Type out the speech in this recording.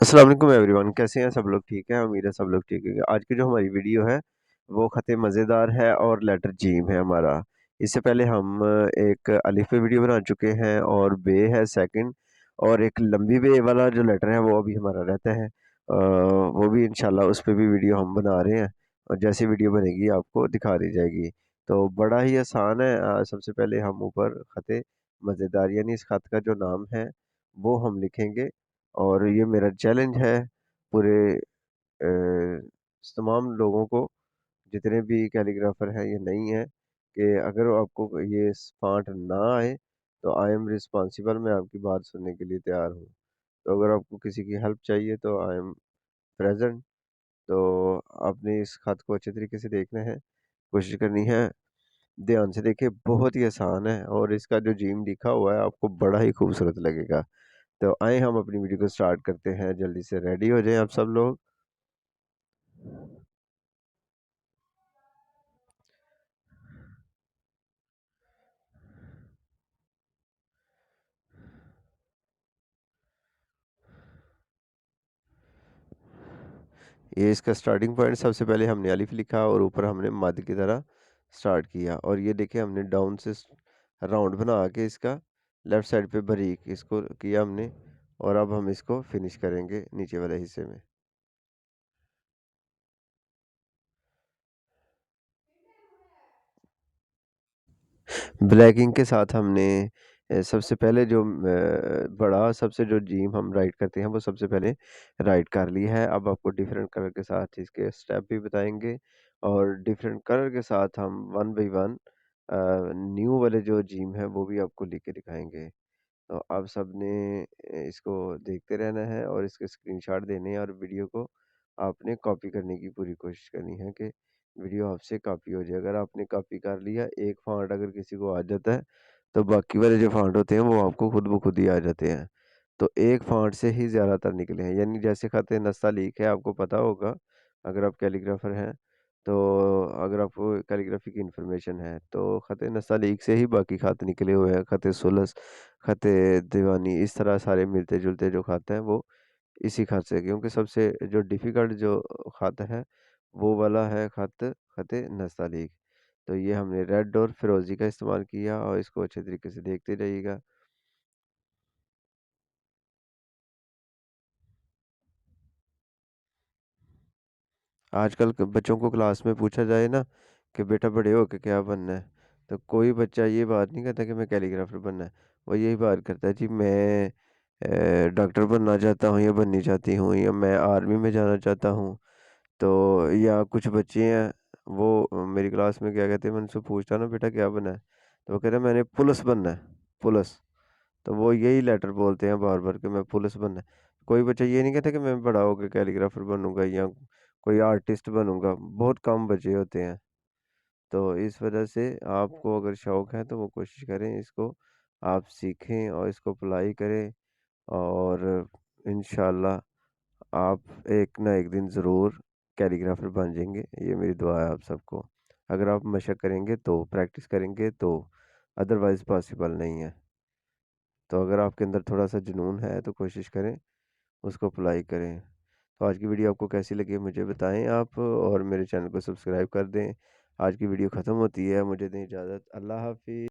अस्सलाम वालेकुम एवरीवन, कैसे हैं सब लोग? ठीक हैं, उम्मीद है सब लोग ठीक है। आज की जो हमारी वीडियो है वो ख़त मज़ेदार है और लेटर जीम है हमारा। इससे पहले हम एक अलिफ पे वीडियो बना चुके हैं और बे है सेकंड, और एक लंबी बे वाला जो लेटर है वो अभी हमारा रहता है। वो भी इंशाल्लाह उस पे भी वीडियो हम बना रहे हैं, और जैसी वीडियो बनेगी आपको दिखा दी जाएगी। तो बड़ा ही आसान है। सबसे पहले हम ऊपर ख़त मज़ेदार यानी इस ख़त का जो नाम है वो हम लिखेंगे। और ये मेरा चैलेंज है पूरे तमाम लोगों को, जितने भी कैलीग्राफर हैं ये नहीं है, कि अगर आपको ये फ़ॉन्ट ना आए तो आई एम रिस्पॉन्सिबल, मैं आपकी बात सुनने के लिए तैयार हूँ। तो अगर आपको किसी की हेल्प चाहिए तो आई एम प्रेजेंट। तो आपने इस खत को अच्छे तरीके से देखना है, कोशिश करनी है। ध्यान से देखिए, बहुत ही आसान है और इसका जो जीम लिखा हुआ है आपको बड़ा ही खूबसूरत लगेगा। तो आइए हम अपनी वीडियो को स्टार्ट करते हैं। जल्दी से रेडी हो जाएं आप सब लोग। ये इसका स्टार्टिंग पॉइंट, सबसे पहले हमने अलिफ लिखा और ऊपर हमने मद की तरह स्टार्ट किया, और ये देखिए हमने डाउन से राउंड बना के इसका लेफ्ट साइड पे बारीक इसको किया हमने। और अब हम इसको फिनिश करेंगे नीचे वाले हिस्से में। ब्लैक इंक के साथ हमने सबसे पहले जो बड़ा सबसे जो जीम हम राइट करते हैं वो सबसे पहले राइट कर ली है। अब आपको डिफरेंट कलर के साथ इसके स्टेप भी बताएंगे, और डिफरेंट कलर के साथ हम वन बाई वन न्यू वाले जो जीम है वो भी आपको लिख के दिखाएंगे। तो आप सबने इसको देखते रहना है और इसके स्क्रीनशॉट देने हैं, और वीडियो को आपने कॉपी करने की पूरी कोशिश करनी है कि वीडियो आपसे कॉपी हो जाए। अगर आपने कॉपी कर लिया, एक फ़ॉन्ट अगर किसी को आ जाता है तो बाकी वाले जो फ़ॉन्ट होते हैं वो आपको खुद ब खुद ही आ जाते हैं। तो एक फ़ॉन्ट से ही ज़्यादातर निकले हैं, यानी जैसे ख़त नस्तालीक है, आपको पता होगा अगर आप कैलीग्राफर हैं। तो अगर आपको कैलीग्राफी की इन्फॉर्मेशन है तो ख़त नस्तालीक से ही बाकी ख़त निकले हुए हैं। ख़त सुलस, ख़त दीवानी, इस तरह सारे मिलते-जुलते जो ख़त हैं वो इसी ख़त से, क्योंकि सबसे जो डिफ़िकल्ट जो ख़त है वो वाला है ख़त नस्तालीक। तो ये हमने रेड और फ़िरोज़ी का इस्तेमाल किया, और इसको अच्छे तरीके से देखते जाइएगा। आजकल के बच्चों को क्लास में पूछा जाए ना कि बेटा बड़े होके क्या बनना है, तो कोई बच्चा ये बात नहीं कहता कि मैं कैलीग्राफर बनना है। वो यही बात करता है, जी मैं डॉक्टर बनना चाहता हूँ या बननी चाहती हूँ, या मैं आर्मी में जाना चाहता हूँ। तो या कुछ बच्चे हैं वो मेरी क्लास में क्या कहते हैं, मैं उनसे पूछता ना बेटा क्या बनना है, तो वो कहते हैं मैंने पुलिस बनना है, पुलिस। तो वो यही लेटर बोलते हैं बार बार कि मैं पुलिस बनना है। कोई बच्चा ये नहीं कहता कि मैं बड़ा होकर कैलीग्राफर बनूंगा या कोई आर्टिस्ट बनूंगा, बहुत कम बच्चे होते हैं। तो इस वजह से आपको अगर शौक है तो वो कोशिश करें, इसको आप सीखें और इसको अप्लाई करें, और इंशाल्लाह आप एक ना एक दिन ज़रूर कैलीग्राफर बन जाएंगे। ये मेरी दुआ है आप सबको। अगर आप मशक करेंगे तो, प्रैक्टिस करेंगे तो, अदरवाइज़ पॉसिबल नहीं है। तो अगर आपके अंदर थोड़ा सा जुनून है तो कोशिश करें, उसको अप्लाई करें। तो आज की वीडियो आपको कैसी लगी मुझे बताएं आप, और मेरे चैनल को सब्सक्राइब कर दें। आज की वीडियो ख़त्म होती है, मुझे दें इजाज़त। अल्लाह हाफ़िज़।